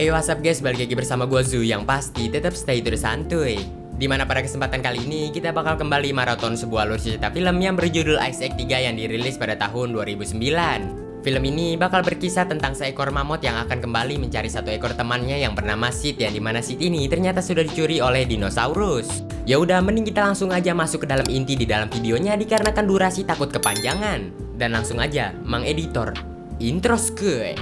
Hey what's up guys, balik lagi bersama gue Zu yang pasti tetap stay terus santuy. Dimana pada kesempatan kali ini kita bakal kembali maraton sebuah alur cerita film yang berjudul Ice Age 3 yang dirilis pada tahun 2009. Film ini bakal berkisah tentang seekor mamut yang akan kembali mencari satu ekor temannya yang bernama Sid, yang dimana Sid ini ternyata sudah dicuri oleh dinosaurus. Ya udah, mending kita langsung aja masuk ke dalam inti di dalam videonya dikarenakan durasi takut kepanjangan. Dan langsung aja, Mang Editor, intros ke.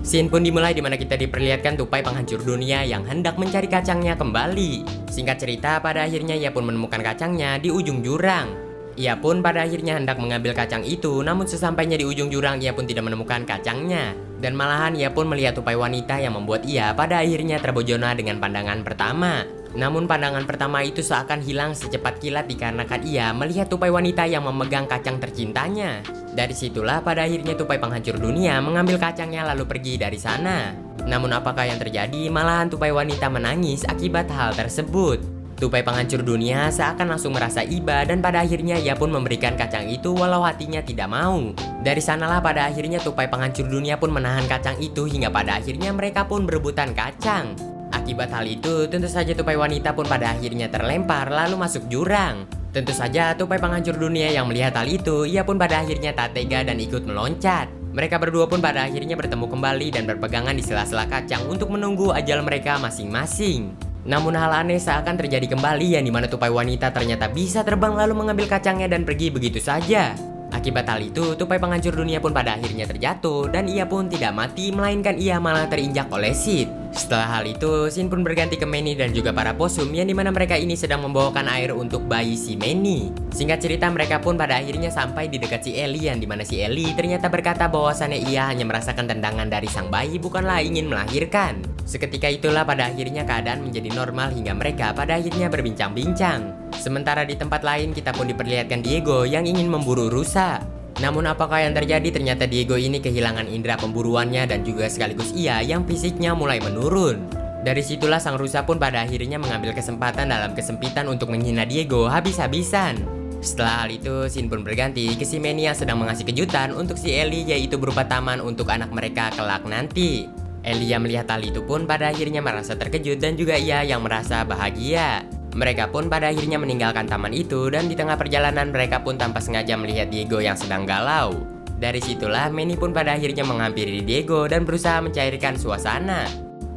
Scene pun dimulai dimana kita diperlihatkan tupai penghancur dunia yang hendak mencari kacangnya kembali. Singkat cerita, pada akhirnya ia pun menemukan kacangnya di ujung jurang. Ia pun pada akhirnya hendak mengambil kacang itu, namun sesampainya di ujung jurang ia pun tidak menemukan kacangnya. Dan malahan ia pun melihat tupai wanita yang membuat ia pada akhirnya terbojona dengan pandangan pertama. Namun pandangan pertama itu seakan hilang secepat kilat dikarenakan ia melihat tupai wanita yang memegang kacang tercintanya. Dari situlah pada akhirnya tupai penghancur dunia mengambil kacangnya lalu pergi dari sana. Namun apakah yang terjadi? Malahan tupai wanita menangis akibat hal tersebut. Tupai penghancur dunia seakan langsung merasa iba dan pada akhirnya ia pun memberikan kacang itu walau hatinya tidak mau. Dari sanalah pada akhirnya tupai penghancur dunia pun menahan kacang itu hingga pada akhirnya mereka pun berebutan kacang. Akibat hal itu, tentu saja tupai wanita pun pada akhirnya terlempar lalu masuk jurang. Tentu saja tupai penghancur dunia yang melihat hal itu, ia pun pada akhirnya tak tega dan ikut meloncat. Mereka berdua pun pada akhirnya bertemu kembali dan berpegangan di sela-sela kacang untuk menunggu ajal mereka masing-masing. Namun hal aneh seakan terjadi kembali yang dimana tupai wanita ternyata bisa terbang lalu mengambil kacangnya dan pergi begitu saja. Akibat hal itu, tupai penghancur dunia pun pada akhirnya terjatuh dan ia pun tidak mati melainkan ia malah terinjak oleh Sid. Setelah hal itu, scene pun berganti ke Manny dan juga para posum yang dimana mereka ini sedang membawakan air untuk bayi si Manny. Singkat cerita, mereka pun pada akhirnya sampai di dekat si Ellie yang dimana si Ellie ternyata berkata bahwasannya ia hanya merasakan tendangan dari sang bayi bukanlah ingin melahirkan. Seketika itulah pada akhirnya keadaan menjadi normal hingga mereka pada akhirnya berbincang-bincang. Sementara di tempat lain kita pun diperlihatkan Diego yang ingin memburu rusa. Namun apakah yang terjadi? Ternyata Diego ini kehilangan indera pemburuannya dan juga sekaligus ia yang fisiknya mulai menurun. Dari situlah sang rusa pun pada akhirnya mengambil kesempatan dalam kesempitan untuk menghina Diego habis-habisan. Setelah hal itu, scene pun berganti ke si Manny yang sedang mengasih kejutan untuk si Ellie, yaitu berupa taman untuk anak mereka kelak nanti. Ellie yang melihat hal itu pun pada akhirnya merasa terkejut dan juga ia yang merasa bahagia. Mereka pun pada akhirnya meninggalkan taman itu dan di tengah perjalanan mereka pun tanpa sengaja melihat Diego yang sedang galau. Dari situlah Manny pun pada akhirnya menghampiri Diego dan berusaha mencairkan suasana.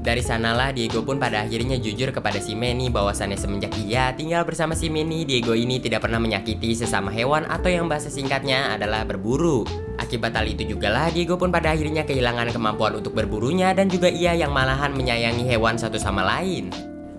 Dari sanalah Diego pun pada akhirnya jujur kepada si Manny bahwasannya semenjak ia tinggal bersama si Manny, Diego ini tidak pernah menyakiti sesama hewan atau yang bahasa singkatnya adalah berburu. Akibat hal itu jugalah Diego pun pada akhirnya kehilangan kemampuan untuk berburunya dan juga ia yang malahan menyayangi hewan satu sama lain.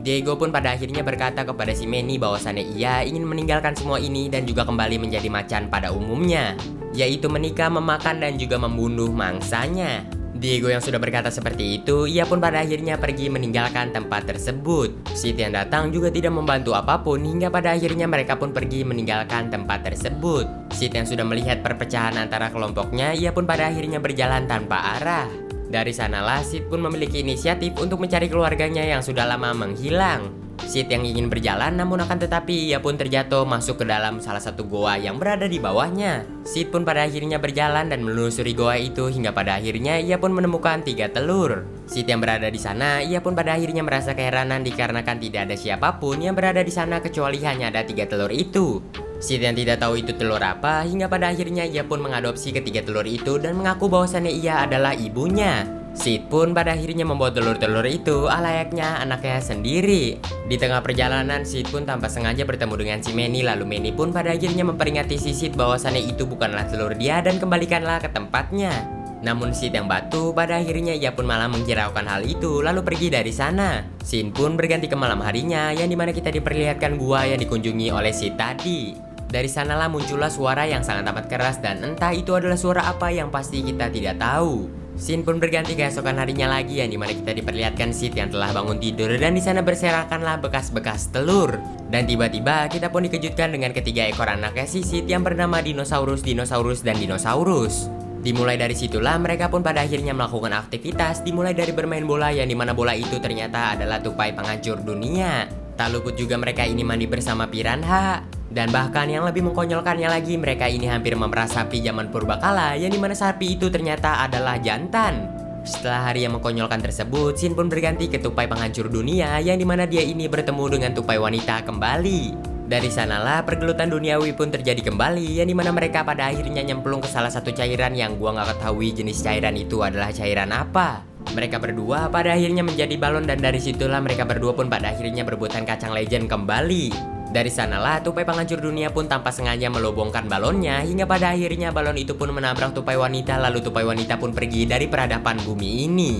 Diego pun pada akhirnya berkata kepada si Manny bahwasannya ia ingin meninggalkan semua ini dan juga kembali menjadi macan pada umumnya, yaitu menikah, memakan dan juga membunuh mangsanya. Diego yang sudah berkata seperti itu, ia pun pada akhirnya pergi meninggalkan tempat tersebut. Sid yang datang juga tidak membantu apapun hingga pada akhirnya mereka pun pergi meninggalkan tempat tersebut. Sid yang sudah melihat perpecahan antara kelompoknya, ia pun pada akhirnya berjalan tanpa arah. Dari sanalah Sid pun memiliki inisiatif untuk mencari keluarganya yang sudah lama menghilang. Sid yang ingin berjalan namun akan tetapi ia pun terjatuh masuk ke dalam salah satu goa yang berada di bawahnya. Sid pun pada akhirnya berjalan dan menelusuri goa itu hingga pada akhirnya ia pun menemukan 3 telur. Sid yang berada di sana, ia pun pada akhirnya merasa keheranan dikarenakan tidak ada siapapun yang berada di sana kecuali hanya ada 3 telur itu. Sid yang tidak tahu itu telur apa hingga pada akhirnya ia pun mengadopsi ketiga telur itu dan mengaku bahwasannya ia adalah ibunya. Sid pun pada akhirnya membawa telur-telur itu layaknya anaknya sendiri. Di tengah perjalanan Sid pun tanpa sengaja bertemu dengan si Manny, lalu Manny pun pada akhirnya memperingati si Sid bahwasannya itu bukanlah telur dia dan kembalikanlah ke tempatnya. Namun Sid yang batu pada akhirnya ia pun malah menghiraukan hal itu lalu pergi dari sana. Scene pun berganti ke malam harinya yang dimana kita diperlihatkan gua yang dikunjungi oleh Sid tadi. Dari sanalah muncullah suara yang sangat amat keras dan entah itu adalah suara apa yang pasti kita tidak tahu. Scene pun berganti keesokan harinya lagi yang dimana kita diperlihatkan Sid yang telah bangun tidur dan di sana berserakanlah bekas-bekas telur. Dan tiba-tiba kita pun dikejutkan dengan ketiga ekor anaknya si Sid yang bernama Dinosaurus, Dinosaurus, dan Dinosaurus. Dimulai dari situlah mereka pun pada akhirnya melakukan aktivitas, dimulai dari bermain bola yang dimana bola itu ternyata adalah tupai penghancur dunia. Tak luput juga mereka ini mandi bersama piranha. Dan bahkan yang lebih mengkonyolkannya lagi, mereka ini hampir memerah sapi zaman purbakala yang dimana sapi itu ternyata adalah jantan. Setelah hari yang mengkonyolkan tersebut, Shin pun berganti ke tupai penghancur dunia yang dimana dia ini bertemu dengan tupai wanita kembali. Dari sanalah pergelutan duniawi pun terjadi kembali yang dimana mereka pada akhirnya nyemplung ke salah satu cairan yang gua nggak ketahui jenis cairan itu adalah cairan apa. Mereka berdua pada akhirnya menjadi balon dan dari situlah mereka berdua pun pada akhirnya berbuatan kacang legend kembali. Dari sanalah tupai penghancur dunia pun tanpa sengaja melobongkan balonnya hingga pada akhirnya balon itu pun menabrak tupai wanita lalu tupai wanita pun pergi dari peradaban bumi ini.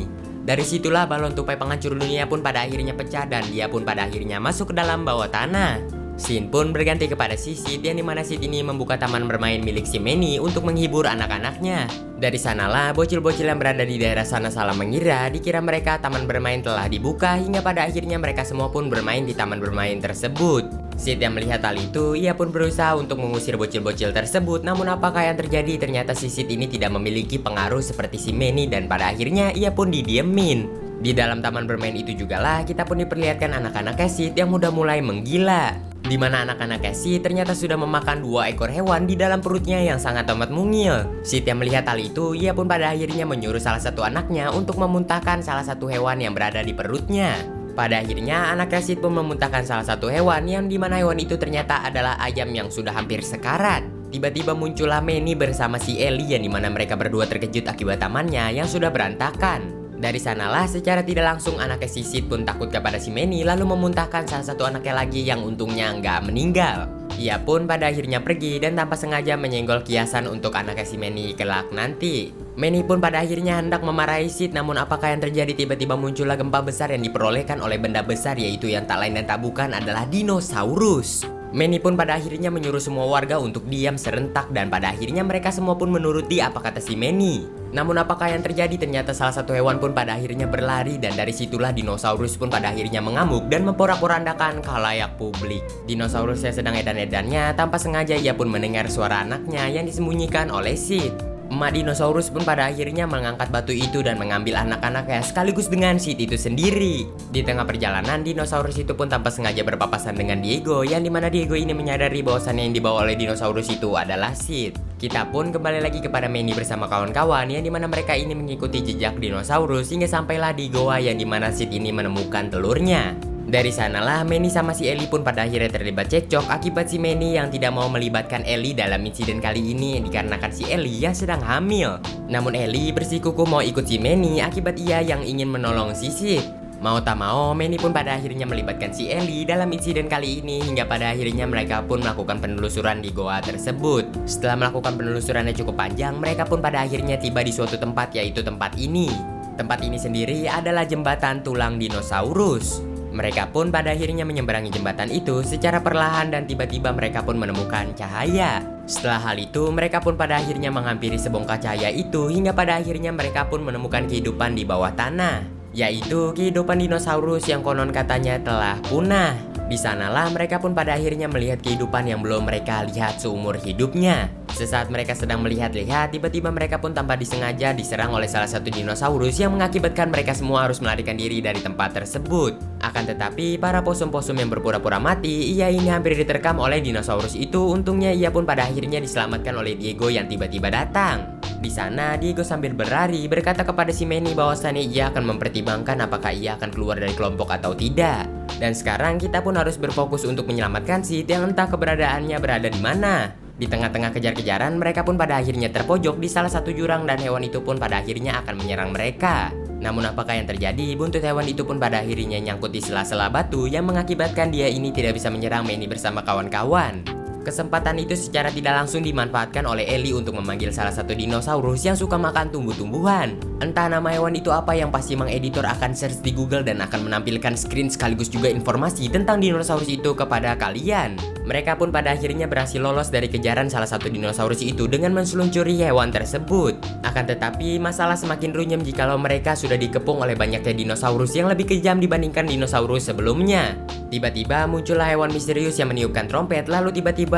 Dari situlah balon tupai penghancur dunia pun pada akhirnya pecah dan dia pun pada akhirnya masuk ke dalam bawah tanah. Shin pun berganti kepada si Sid yang dimana Sid ini membuka taman bermain milik si Manny untuk menghibur anak-anaknya. Dari sanalah bocil-bocil yang berada di daerah sana salah mengira, dikira mereka taman bermain telah dibuka hingga pada akhirnya mereka semua pun bermain di taman bermain tersebut. Sid yang melihat hal itu, ia pun berusaha untuk mengusir bocil-bocil tersebut. Namun apakah yang terjadi? Ternyata si Sid ini tidak memiliki pengaruh seperti si Manny dan pada akhirnya ia pun didiemin. Di dalam taman bermain itu jugalah kita pun diperlihatkan anak-anak Sid yang udah mulai menggila. Di mana anak-anak Sid ternyata sudah memakan 2 ekor hewan di dalam perutnya yang sangat amat mungil. Sid yang melihat hal itu, ia pun pada akhirnya menyuruh salah satu anaknya untuk memuntahkan salah satu hewan yang berada di perutnya. Pada akhirnya anak Sid pun memuntahkan salah satu hewan yang dimana hewan itu ternyata adalah ayam yang sudah hampir sekarat. Tiba-tiba muncullah Manny bersama si Ellie yang dimana mereka berdua terkejut akibat tamannya yang sudah berantakan. Dari sanalah secara tidak langsung anak si Sid pun takut kepada si Manny lalu memuntahkan salah satu anaknya lagi yang untungnya nggak meninggal. Ia pun pada akhirnya pergi dan tanpa sengaja menyenggol kiasan untuk anak si Manny kelak nanti. Manny pun pada akhirnya hendak memarahi Sid, namun apakah yang terjadi? Tiba-tiba muncullah gempa besar yang diperolehkan oleh benda besar yaitu yang tak lain dan tak bukan adalah dinosaurus. Manny pun pada akhirnya menyuruh semua warga untuk diam serentak dan pada akhirnya mereka semua pun menuruti apa kata si Manny. Namun apakah yang terjadi? Ternyata salah satu hewan pun pada akhirnya berlari dan dari situlah dinosaurus pun pada akhirnya mengamuk dan memporak-porandakan khalayak publik. Dinosaurus yang sedang edan-edannya tanpa sengaja ia pun mendengar suara anaknya yang disembunyikan oleh Sid. Emak dinosaurus pun pada akhirnya mengangkat batu itu dan mengambil anak-anaknya sekaligus dengan Sid itu sendiri. Di tengah perjalanan dinosaurus itu pun tanpa sengaja berpapasan dengan Diego yang dimana Diego ini menyadari bahwasannya yang dibawa oleh dinosaurus itu adalah Sid. Kita pun kembali lagi kepada Manny bersama kawan-kawan yang dimana mereka ini mengikuti jejak dinosaurus hingga sampailah di goa yang dimana Sid ini menemukan telurnya. Dari sanalah Manny sama si Ellie pun pada akhirnya terlibat cekcok akibat si Manny yang tidak mau melibatkan Ellie dalam insiden kali ini dikarenakan si Ellie yang sedang hamil. Namun Ellie bersikukuh mau ikut si Manny akibat ia yang ingin menolong si Sid. Mau tak mau Manny pun pada akhirnya melibatkan si Ellie dalam insiden kali ini hingga pada akhirnya mereka pun melakukan penelusuran di goa tersebut. Setelah melakukan penelusurannya cukup panjang, mereka pun pada akhirnya tiba di suatu tempat yaitu tempat ini. Tempat ini sendiri adalah jembatan tulang dinosaurus. Mereka pun pada akhirnya menyeberangi jembatan itu secara perlahan dan tiba-tiba mereka pun menemukan cahaya. Setelah hal itu mereka pun pada akhirnya menghampiri sebongkah cahaya itu hingga pada akhirnya mereka pun menemukan kehidupan di bawah tanah, yaitu kehidupan dinosaurus yang konon katanya telah punah. Di sanalah mereka pun pada akhirnya melihat kehidupan yang belum mereka lihat seumur hidupnya. Sesaat mereka sedang melihat-lihat, tiba-tiba mereka pun tanpa disengaja diserang oleh salah satu dinosaurus yang mengakibatkan mereka semua harus melarikan diri dari tempat tersebut. Akan tetapi, para possum-possum yang berpura-pura mati, ia ini hampir diterkam oleh dinosaurus itu. Untungnya ia pun pada akhirnya diselamatkan oleh Diego yang tiba-tiba datang. Di sana, Diego sambil berlari berkata kepada si Manny bahwasannya ia akan mempertimbangkan apakah ia akan keluar dari kelompok atau tidak. Dan sekarang kita pun harus berfokus untuk menyelamatkan Sid yang entah keberadaannya berada di mana. Di tengah-tengah kejar-kejaran, mereka pun pada akhirnya terpojok di salah satu jurang dan hewan itu pun pada akhirnya akan menyerang mereka. Namun apakah yang terjadi? Buntut hewan itu pun pada akhirnya nyangkut di sela-sela batu yang mengakibatkan dia ini tidak bisa menyerang Manny bersama kawan-kawan. Kesempatan itu secara tidak langsung dimanfaatkan oleh Ellie untuk memanggil salah satu dinosaurus yang suka makan tumbuh-tumbuhan. Entah nama hewan itu apa yang pasti Mang Editor akan search di Google dan akan menampilkan screen sekaligus juga informasi tentang dinosaurus itu kepada kalian. Mereka pun pada akhirnya berhasil lolos dari kejaran salah satu dinosaurus itu dengan menseluncuri hewan tersebut. Akan tetapi masalah semakin runyam jikalau mereka sudah dikepung oleh banyaknya dinosaurus yang lebih kejam dibandingkan dinosaurus sebelumnya. Tiba-tiba muncullah hewan misterius yang meniupkan trompet lalu tiba-tiba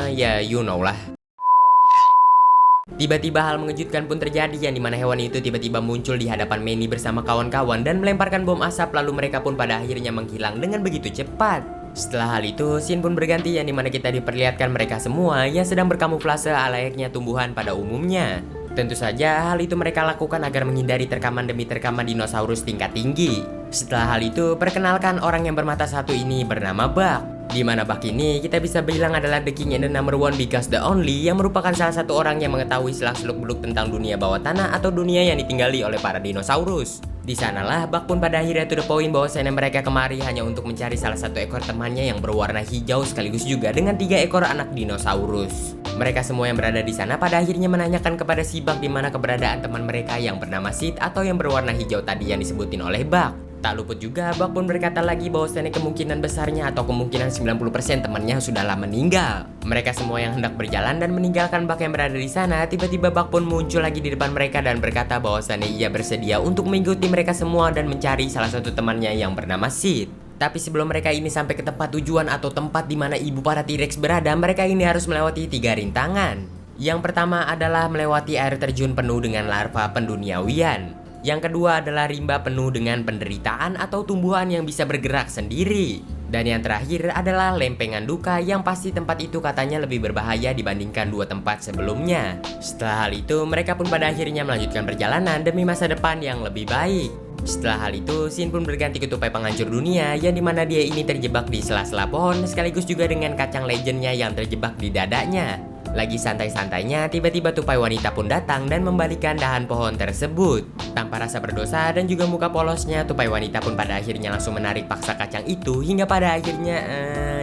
ya you know lah. Tiba-tiba hal mengejutkan pun terjadi yang dimana hewan itu tiba-tiba muncul di hadapan Manny bersama kawan-kawan dan melemparkan bom asap, lalu mereka pun pada akhirnya menghilang dengan begitu cepat. Setelah hal itu, scene pun berganti yang dimana kita diperlihatkan mereka semua yang sedang berkamuflase layaknya tumbuhan pada umumnya. Tentu saja hal itu mereka lakukan agar menghindari terkaman demi terkaman dinosaurus tingkat tinggi. Setelah hal itu, perkenalkan orang yang bermata satu ini bernama Buck. Di mana Buck ini kita bisa bilang adalah the king and the number one because the only, yang merupakan salah satu orang yang mengetahui seluk-beluk tentang dunia bawah tanah atau dunia yang ditinggali oleh para dinosaurus. Di sanalah Buck pun pada akhirnya to the point bahwasanya mereka kemari hanya untuk mencari salah satu ekor temannya yang berwarna hijau sekaligus juga dengan 3 ekor anak dinosaurus. Mereka semua yang berada di sana pada akhirnya menanyakan kepada si Buck di mana keberadaan teman mereka yang bernama Sid atau yang berwarna hijau tadi yang disebutin oleh Buck. Tak luput juga Buck pun berkata lagi bahwasanya kemungkinan besarnya atau kemungkinan 90% temannya sudahlah meninggal. Mereka semua yang hendak berjalan dan meninggalkan Buck yang berada di sana, tiba-tiba Buck pun muncul lagi di depan mereka dan berkata bahwasanya ia bersedia untuk mengikuti mereka semua dan mencari salah satu temannya yang bernama Sid. Tapi sebelum mereka ini sampai ke tempat tujuan atau tempat di mana ibu para T-Rex berada, mereka ini harus melewati 3 rintangan. Yang pertama adalah melewati air terjun penuh dengan larva penduniawian. Yang kedua adalah rimba penuh dengan penderitaan atau tumbuhan yang bisa bergerak sendiri. Dan yang terakhir adalah lempengan duka yang pasti tempat itu katanya lebih berbahaya dibandingkan 2 tempat sebelumnya. Setelah hal itu, mereka pun pada akhirnya melanjutkan perjalanan demi masa depan yang lebih baik. Setelah hal itu, scene pun berganti ke tupai penghancur dunia yang dimana dia ini terjebak di sela-sela pohon sekaligus juga dengan kacang legendnya yang terjebak di dadanya. Lagi santai-santainya, tiba-tiba tupai wanita pun datang dan membalikan dahan pohon tersebut. Tanpa rasa berdosa dan juga muka polosnya, tupai wanita pun pada akhirnya langsung menarik paksa kacang itu hingga pada akhirnya,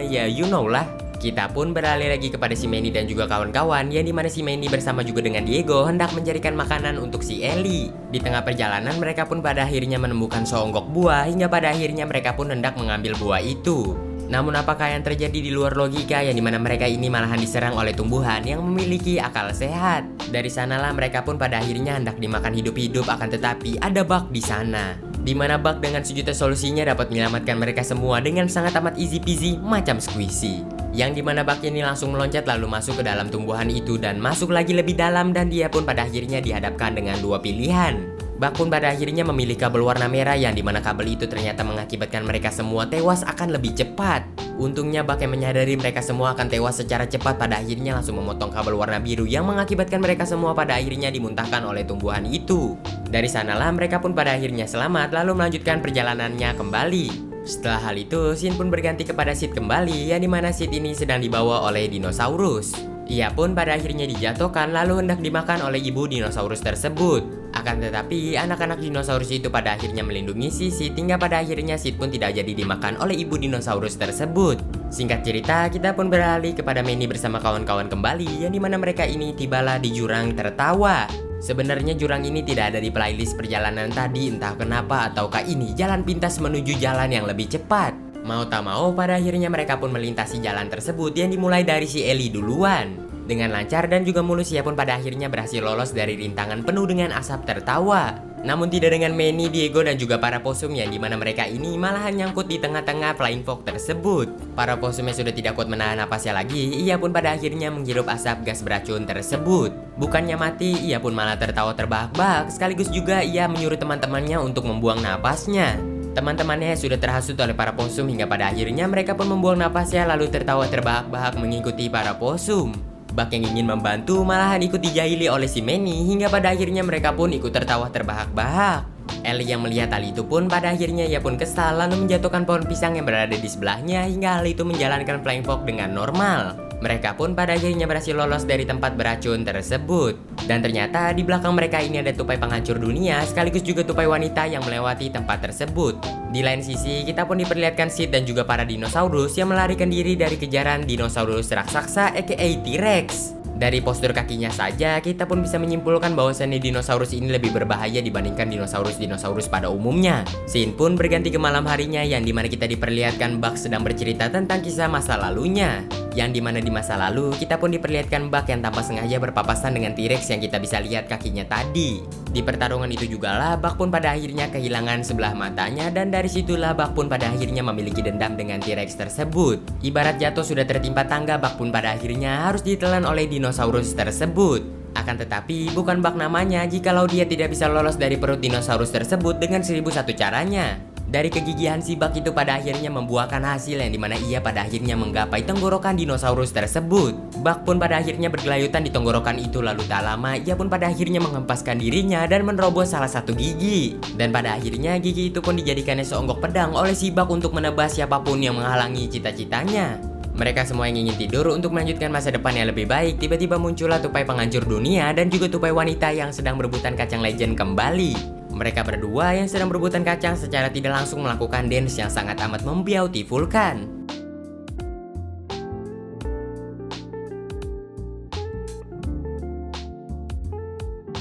ya you know lah. Kita pun beralih lagi kepada si Manny dan juga kawan-kawan yang dimana si Manny bersama juga dengan Diego hendak mencarikan makanan untuk si Ellie. Di tengah perjalanan mereka pun pada akhirnya menemukan seonggok buah hingga pada akhirnya mereka pun hendak mengambil buah itu. Namun apakah yang terjadi di luar logika yang dimana mereka ini malahan diserang oleh tumbuhan yang memiliki akal sehat. Dari sanalah mereka pun pada akhirnya hendak dimakan hidup-hidup, akan tetapi ada Buck di sana. Di mana Buck dengan sejuta solusinya dapat menyelamatkan mereka semua dengan sangat amat easy peasy macam squishy. Yang dimana Buck ini langsung meloncat lalu masuk ke dalam tumbuhan itu dan masuk lagi lebih dalam, dan dia pun pada akhirnya dihadapkan dengan 2 pilihan. Buck pun pada akhirnya memilih kabel warna merah yang dimana kabel itu ternyata mengakibatkan mereka semua tewas akan lebih cepat. Untungnya Buck yang menyadari mereka semua akan tewas secara cepat pada akhirnya langsung memotong kabel warna biru yang mengakibatkan mereka semua pada akhirnya dimuntahkan oleh tumbuhan itu. Dari sanalah mereka pun pada akhirnya selamat lalu melanjutkan perjalanannya kembali. Setelah hal itu, scene pun berganti kepada Sid kembali yang dimana Sid ini sedang dibawa oleh dinosaurus. Ia pun pada akhirnya dijatuhkan lalu hendak dimakan oleh ibu dinosaurus tersebut. Akan tetapi anak-anak dinosaurus itu pada akhirnya melindungi si Sid hingga pada akhirnya Sid pun tidak jadi dimakan oleh ibu dinosaurus tersebut. Singkat cerita, kita pun beralih kepada Manny bersama kawan-kawan kembali yang dimana mereka ini tibalah di jurang tertawa. Sebenarnya jurang ini tidak ada di playlist perjalanan tadi, entah kenapa ataukah ini jalan pintas menuju jalan yang lebih cepat. Mau tak mau pada akhirnya mereka pun melintasi jalan tersebut yang dimulai dari si Ellie duluan. Dengan lancar dan juga mulus ia pun pada akhirnya berhasil lolos dari rintangan penuh dengan asap tertawa. Namun tidak dengan Manny, Diego dan juga para posum yang dimana mereka ini malahan nyangkut di tengah-tengah flying fox tersebut. Para posumnya sudah tidak kuat menahan napasnya lagi, ia pun pada akhirnya menghirup asap gas beracun tersebut. Bukannya mati, ia pun malah tertawa terbahak-bahak sekaligus juga ia menyuruh teman-temannya untuk membuang napasnya. Teman-temannya sudah terhasut oleh para posum hingga pada akhirnya mereka pun membuang napasnya lalu tertawa terbahak-bahak mengikuti para posum. Buck yang ingin membantu malahan ikut dijahili oleh si Manny hingga pada akhirnya mereka pun ikut tertawa terbahak-bahak. Ellie yang melihat hal itu pun pada akhirnya ia pun kesal lalu menjatuhkan pohon pisang yang berada di sebelahnya hingga hal itu menjalankan flying fox dengan normal. Mereka pun pada akhirnya berhasil lolos dari tempat beracun tersebut. Dan ternyata di belakang mereka ini ada tupai penghancur dunia sekaligus juga tupai wanita yang melewati tempat tersebut. Di lain sisi kita pun diperlihatkan Sid dan juga para dinosaurus yang melarikan diri dari kejaran dinosaurus raksasa aka T-Rex. Dari postur kakinya saja kita pun bisa menyimpulkan bahwasannya dinosaurus ini lebih berbahaya dibandingkan dinosaurus-dinosaurus pada umumnya. Scene pun berganti ke malam harinya yang dimana kita diperlihatkan Buck sedang bercerita tentang kisah masa lalunya. Yang dimana di masa lalu kita pun diperlihatkan Buck yang tanpa sengaja berpapasan dengan T-Rex yang kita bisa lihat kakinya tadi. Di pertarungan itu juga lah Buck pun pada akhirnya kehilangan sebelah matanya dan dari situlah Buck pun pada akhirnya memiliki dendam dengan T-Rex tersebut. Ibarat jatuh sudah tertimpa tangga, Buck pun pada akhirnya harus ditelan oleh dinosaurus tersebut. Akan tetapi, bukan bug namanya jikalau dia tidak bisa lolos dari perut dinosaurus tersebut dengan 1001 caranya. Dari kegigihan si bug itu pada akhirnya membuahkan hasil yang dimana ia pada akhirnya menggapai tenggorokan dinosaurus tersebut. Bug pun pada akhirnya bergelayutan di tenggorokan itu, lalu tak lama ia pun pada akhirnya menghempaskan dirinya dan menerobos salah satu gigi. Dan pada akhirnya gigi itu pun dijadikannya seonggok pedang oleh si bug untuk menebas siapapun yang menghalangi cita-citanya. Mereka semua yang ingin tidur untuk melanjutkan masa depan yang lebih baik, tiba-tiba muncullah tupai penghancur dunia dan juga tupai wanita yang sedang berebutan kacang legend kembali. Mereka berdua yang sedang berebutan kacang secara tidak langsung melakukan dance yang sangat amat membeautifulkan.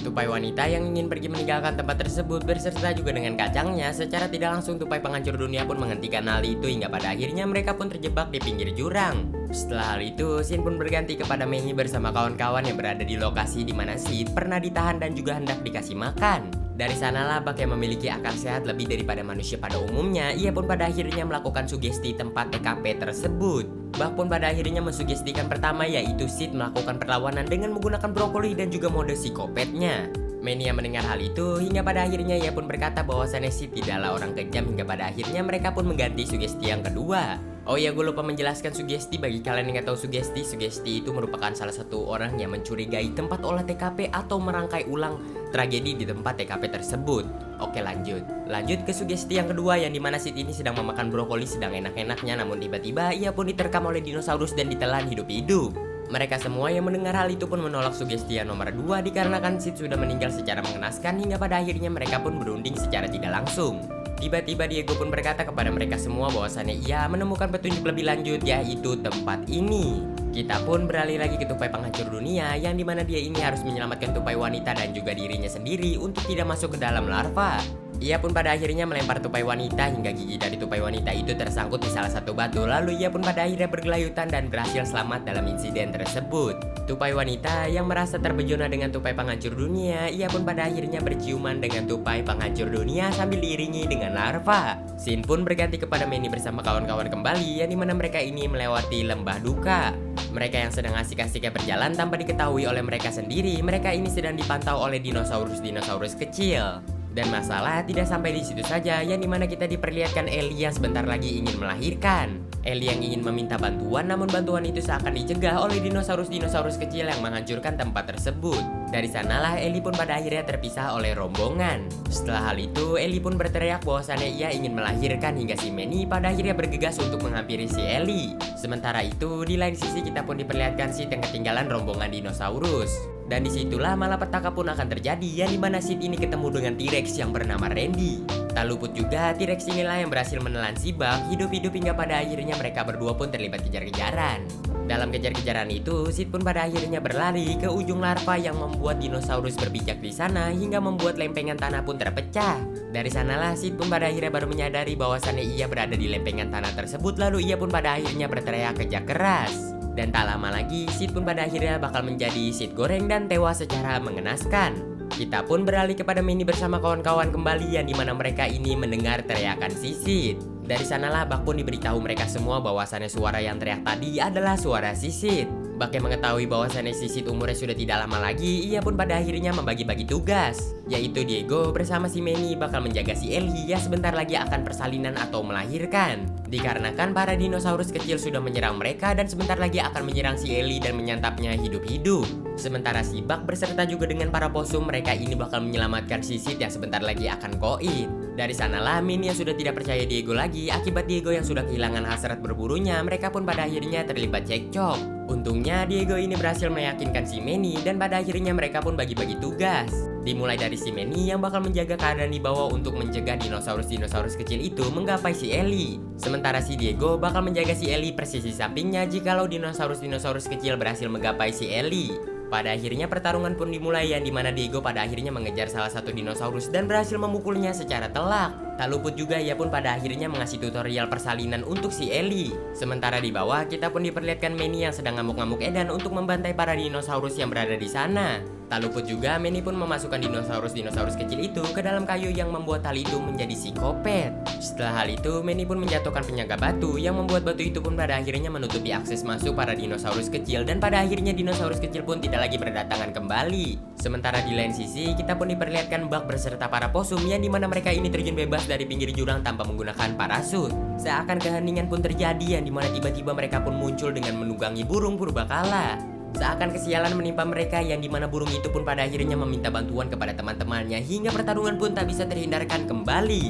Tupai wanita yang ingin pergi meninggalkan tempat tersebut beserta juga dengan kacangnya, secara tidak langsung tupai penghancur dunia pun menghentikan hal itu hingga pada akhirnya mereka pun terjebak di pinggir jurang. Setelah hal itu, scene pun berganti kepada Manny bersama kawan-kawan yang berada di lokasi di mana Sid pernah ditahan dan juga hendak dikasih makan. Dari sanalah bak yang memiliki akal sehat lebih daripada manusia pada umumnya, ia pun pada akhirnya melakukan sugesti tempat TKP tersebut. Bak pun pada akhirnya mensugestikan pertama, yaitu Sid melakukan perlawanan dengan menggunakan brokoli dan juga mode psikopatnya. Manny yang mendengar hal itu hingga pada akhirnya ia pun berkata bahwasannya Sid tidaklah orang kejam hingga pada akhirnya mereka pun mengganti sugesti yang kedua. Oh ya, gue lupa menjelaskan sugesti. Bagi kalian yang nggak tahu sugesti, sugesti itu merupakan salah satu orang yang mencurigai tempat olah TKP atau merangkai ulang tragedi di tempat TKP tersebut. Oke, lanjut ke sugesti yang kedua, yang dimana Sid ini sedang memakan brokoli sedang enak-enaknya, namun tiba-tiba ia pun diterkam oleh dinosaurus dan ditelan hidup-hidup. Mereka semua yang mendengar hal itu pun menolak sugesti yang nomor 2 dikarenakan Sid sudah meninggal secara mengenaskan hingga pada akhirnya mereka pun berunding secara tidak langsung. Tiba-tiba Diego pun berkata kepada mereka semua bahwasannya ia menemukan petunjuk lebih lanjut, yaitu tempat ini. Kita pun beralih lagi ke tupai penghancur dunia, yang dimana dia ini harus menyelamatkan tupai wanita dan juga dirinya sendiri untuk tidak masuk ke dalam larva. Ia pun pada akhirnya melempar tupai wanita hingga gigi dari tupai wanita itu tersangkut di salah satu batu. Lalu ia pun pada akhirnya bergelayutan dan berhasil selamat dalam insiden tersebut. Tupai wanita yang merasa terbejona dengan tupai penghancur dunia, ia pun pada akhirnya berciuman dengan tupai penghancur dunia sambil diiringi dengan larva. Scene pun berganti kepada Manny bersama kawan-kawan kembali, yang dimana mereka ini melewati lembah duka. Mereka yang sedang asik-asiknya berjalan tanpa diketahui oleh mereka sendiri, mereka ini sedang dipantau oleh dinosaurus-dinosaurus kecil. Dan masalah tidak sampai di situ saja, yang dimana kita diperlihatkan Ellie yang sebentar lagi ingin melahirkan. Ellie yang ingin meminta bantuan, namun bantuan itu seakan dicegah oleh dinosaurus-dinosaurus kecil yang menghancurkan tempat tersebut. Dari sanalah Ellie pun pada akhirnya terpisah oleh rombongan. Setelah hal itu, Ellie pun berteriak bahwasannya ia ingin melahirkan hingga si Manny pada akhirnya bergegas untuk menghampiri si Ellie. Sementara itu, di lain sisi kita pun diperlihatkan Sid yang ketinggalan rombongan dinosaurus. Dan disitulah malapetaka pun akan terjadi, yang dimana Sid ini ketemu dengan T-Rex yang bernama Randy. Tak luput juga T-Rex inilah yang berhasil menelan si bak hidup-hidup hingga pada akhirnya mereka berdua pun terlibat kejar-kejaran. Dalam kejar-kejaran itu, Sid pun pada akhirnya berlari ke ujung larva yang membuat dinosaurus berpijak di sana hingga membuat lempengan tanah pun terpecah. Dari sanalah Sid pun pada akhirnya baru menyadari bahwasannya ia berada di lempengan tanah tersebut, lalu ia pun pada akhirnya berteriak kerja keras. Dan tak lama lagi, Sid pun pada akhirnya bakal menjadi Sid goreng dan tewas secara mengenaskan. Kita pun beralih kepada Manny bersama kawan-kawan kembali, yang dimana mereka ini mendengar teriakan si Sid. Dari sanalah Bak pun diberitahu mereka semua bahwasannya suara yang teriak tadi adalah suara si Sid. Bak yang mengetahui bahwasannya si Sid umurnya sudah tidak lama lagi, ia pun pada akhirnya membagi-bagi tugas, yaitu Diego bersama si Manny bakal menjaga si Ellie yang sebentar lagi akan persalinan atau melahirkan. Dikarenakan para dinosaurus kecil sudah menyerang mereka dan sebentar lagi akan menyerang si Ellie dan menyantapnya hidup-hidup. Sementara si Bak berserta juga dengan para posum, mereka ini bakal menyelamatkan si Sid yang sebentar lagi akan koin. Dari sanalah Manny yang sudah tidak percaya Diego lagi akibat Diego yang sudah kehilangan hasrat berburunya, mereka pun pada akhirnya terlibat cekcok. Untungnya Diego ini berhasil meyakinkan si Manny dan pada akhirnya mereka pun bagi-bagi tugas. Dimulai dari si Manny yang bakal menjaga keadaan di bawah untuk mencegah dinosaurus-dinosaurus kecil itu menggapai si Ellie. Sementara si Diego bakal menjaga si Ellie persis di sampingnya jikalau dinosaurus-dinosaurus kecil berhasil menggapai si Ellie. Pada akhirnya pertarungan pun dimulai, yang dimana Diego pada akhirnya mengejar salah satu dinosaurus dan berhasil memukulnya secara telak. Tak luput juga ia pun pada akhirnya mengasih tutorial persalinan untuk si Ellie. Sementara di bawah kita pun diperlihatkan Manny yang sedang ngamuk-ngamuk edan untuk membantai para dinosaurus yang berada di sana. Tak luput juga Manny pun memasukkan dinosaurus kecil itu ke dalam kayu yang membuat hal itu menjadi psikopat. Setelah hal itu Manny pun menjatuhkan penyangga batu yang membuat batu itu pun pada akhirnya menutupi akses masuk para dinosaurus kecil, dan pada akhirnya dinosaurus kecil pun tidak lagi berdatangan kembali. Sementara di lain sisi kita pun diperlihatkan Buck berserta para posum yang dimana mereka ini terjun bebas dari pinggir jurang tanpa menggunakan parasut. Seakan keheningan pun terjadi yang dimana tiba-tiba mereka pun muncul dengan menunggangi burung purbakala. Seakan kesialan menimpa mereka yang dimana burung itu pun pada akhirnya meminta bantuan kepada teman-temannya hingga pertarungan pun tak bisa terhindarkan kembali.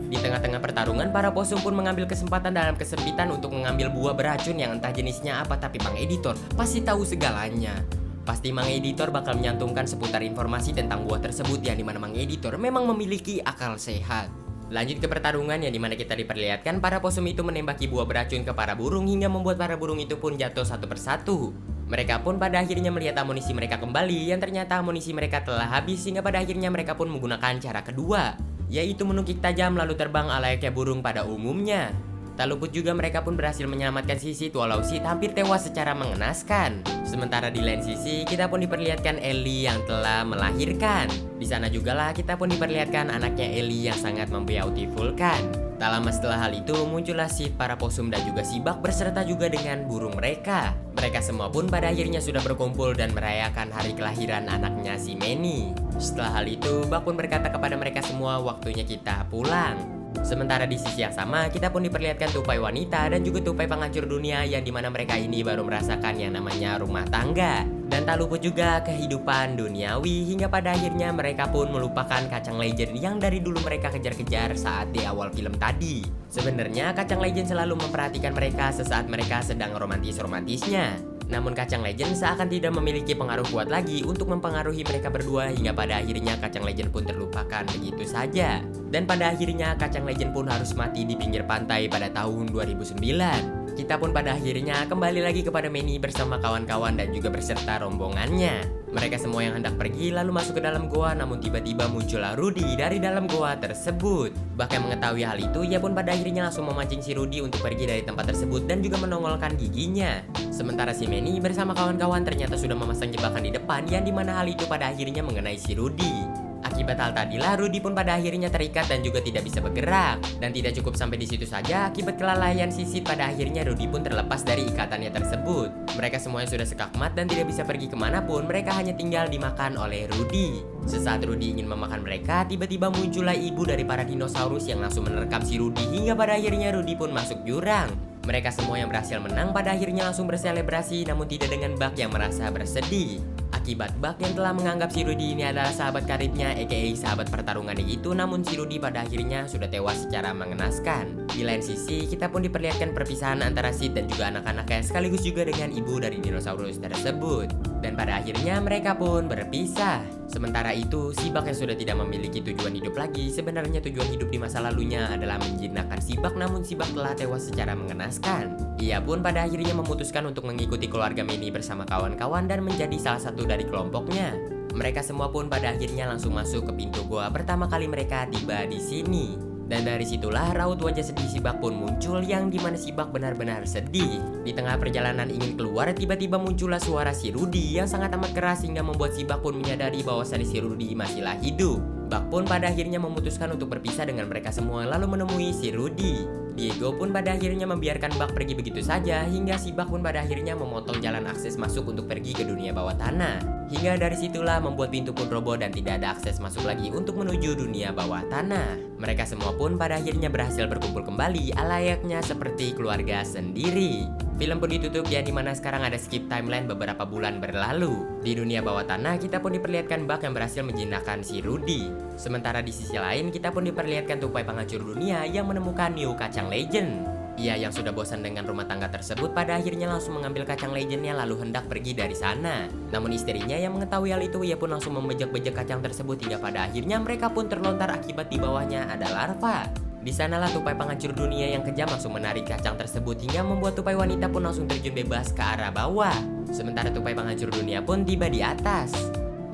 Di tengah-tengah pertarungan para posum pun mengambil kesempatan dalam kesempitan untuk mengambil buah beracun yang entah jenisnya apa, tapi Mang Editor pasti tahu segalanya. Pasti Mang Editor bakal menyantumkan seputar informasi tentang buah tersebut yang dimana Mang Editor memang memiliki akal sehat. Lanjut ke pertarungan yang dimana kita diperlihatkan para posum itu menembaki buah beracun ke para burung hingga membuat para burung itu pun jatuh satu persatu. Mereka pun pada akhirnya melihat amunisi mereka kembali yang ternyata amunisi mereka telah habis, hingga pada akhirnya mereka pun menggunakan cara kedua, yaitu menukik tajam lalu terbang layaknya burung pada umumnya. Tak luput juga mereka pun berhasil menyelamatkan si Sid walau Sid hampir tewas secara mengenaskan. Sementara di lain sisi kita pun diperlihatkan Ellie yang telah melahirkan. Di sana jugalah kita pun diperlihatkan anaknya Ellie yang sangat membeautifulkan. Tak lama setelah hal itu muncullah Sid, para posum dan juga si Buck berserta juga dengan burung mereka. Mereka semua pun pada akhirnya sudah berkumpul dan merayakan hari kelahiran anaknya si Manny. Setelah hal itu Buck pun berkata kepada mereka semua, waktunya kita pulang. Sementara di sisi yang sama kita pun diperlihatkan tupai wanita dan juga tupai penghancur dunia yang dimana mereka ini baru merasakan yang namanya rumah tangga. Dan tak luput juga kehidupan duniawi hingga pada akhirnya mereka pun melupakan kacang legend yang dari dulu mereka kejar-kejar saat di awal film tadi. Sebenarnya kacang legend selalu memperhatikan mereka sesaat mereka sedang romantis-romantisnya. Namun kacang legend seakan tidak memiliki pengaruh kuat lagi untuk mempengaruhi mereka berdua hingga pada akhirnya kacang legend pun terlupakan begitu saja. Dan pada akhirnya kacang legend pun harus mati di pinggir pantai pada tahun 2009. Kita pun pada akhirnya kembali lagi kepada Manny bersama kawan-kawan dan juga berserta rombongannya. Mereka semua yang hendak pergi lalu masuk ke dalam goa, namun tiba-tiba muncullah Rudy dari dalam goa tersebut. Bahkan mengetahui hal itu, ia pun pada akhirnya langsung memancing si Rudy untuk pergi dari tempat tersebut dan juga menongolkan giginya. Sementara si Manny bersama kawan-kawan ternyata sudah memasang jebakan di depan yang dimana hal itu pada akhirnya mengenai si Rudy. Akibat hal tadilah Rudy pun pada akhirnya terikat dan juga tidak bisa bergerak. Dan tidak cukup sampai di situ saja, akibat kelalaian si Sid pada akhirnya Rudy pun terlepas dari ikatannya tersebut. Mereka semuanya sudah sekakmat dan tidak bisa pergi kemanapun, mereka hanya tinggal dimakan oleh Rudy. Sesaat Rudy ingin memakan mereka, tiba-tiba muncullah ibu dari para dinosaurus yang langsung menerkam si Rudy hingga pada akhirnya Rudy pun masuk jurang. Mereka semua yang berhasil menang pada akhirnya langsung berselebrasi, namun tidak dengan Buck yang merasa bersedih. Akibat Buck yang telah menganggap si Rudy ini adalah sahabat karibnya aka sahabat pertarungannya itu, namun si Rudy pada akhirnya sudah tewas secara mengenaskan. Di lain sisi kita pun diperlihatkan perpisahan antara Sid dan juga anak-anaknya sekaligus juga dengan ibu dari dinosaurus tersebut. Dan pada akhirnya mereka pun berpisah. Sementara itu si Buck yang sudah tidak memiliki tujuan hidup lagi, sebenarnya tujuan hidup di masa lalunya adalah menjinakkan si Buck, namun si Buck telah tewas secara mengenaskan. Ia pun pada akhirnya memutuskan untuk mengikuti keluarga Manny bersama kawan-kawan dan menjadi salah satu dari kelompoknya. Mereka semua pun pada akhirnya langsung masuk ke pintu goa pertama kali mereka tiba di sini. Dan dari situlah raut wajah sedih si Buck pun muncul yang dimana si Buck benar-benar sedih. Di tengah perjalanan ingin keluar, tiba-tiba muncullah suara si Rudy yang sangat amat keras hingga membuat si Buck pun menyadari bahwa si Rudy masihlah hidup. Buck pun pada akhirnya memutuskan untuk berpisah dengan mereka semua lalu menemui si Rudy. Diego pun pada akhirnya membiarkan Buck pergi begitu saja hingga si Buck pun pada akhirnya memotong jalan akses masuk untuk pergi ke dunia bawah tanah. Hingga dari situlah membuat pintu pun roboh dan tidak ada akses masuk lagi untuk menuju dunia bawah tanah. Mereka semua pun pada akhirnya berhasil berkumpul kembali layaknya seperti keluarga sendiri. Film pun ditutup ya, dimana sekarang ada skip timeline beberapa bulan berlalu. Di dunia bawah tanah kita pun diperlihatkan Buck yang berhasil menjinakkan si Rudy. Sementara di sisi lain kita pun diperlihatkan tupai penghancur dunia yang menemukan New Kacang Legend. Ia yang sudah bosan dengan rumah tangga tersebut pada akhirnya langsung mengambil kacang legendnya lalu hendak pergi dari sana. Namun istrinya yang mengetahui hal itu, ia pun langsung membejek-bejek kacang tersebut hingga pada akhirnya mereka pun terlontar akibat di bawahnya ada larva. Di sanalah tupai penghancur dunia yang kejam langsung menarik kacang tersebut hingga membuat tupai wanita pun langsung terjun bebas ke arah bawah. Sementara tupai penghancur dunia pun tiba di atas.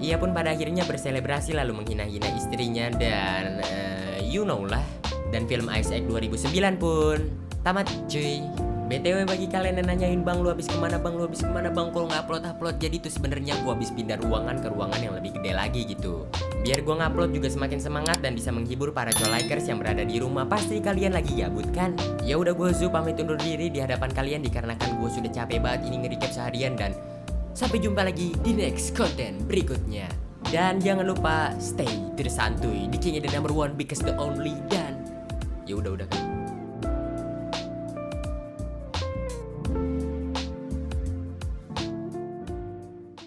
Ia pun pada akhirnya berselebrasi lalu menghina-hina istrinya dan you know lah. Dan film Ice Age 2009 pun tamat cuy. BTW bagi kalian yang nanyain bang lu habis kemana bang kalau nggak upload. Jadi tuh sebenarnya gua habis pindah ruangan ke ruangan yang lebih gede lagi gitu. Biar gua ngupload juga semakin semangat dan bisa menghibur para colikers yang berada di rumah. Pasti kalian lagi gabut kan? Ya udah gua Zu pamit undur diri di hadapan kalian dikarenakan gua sudah capek banget ini nge-recap seharian, dan sampai jumpa lagi di next konten berikutnya. Dan jangan lupa stay to the santuy, the king and the number one because the only, dan ya udah kan.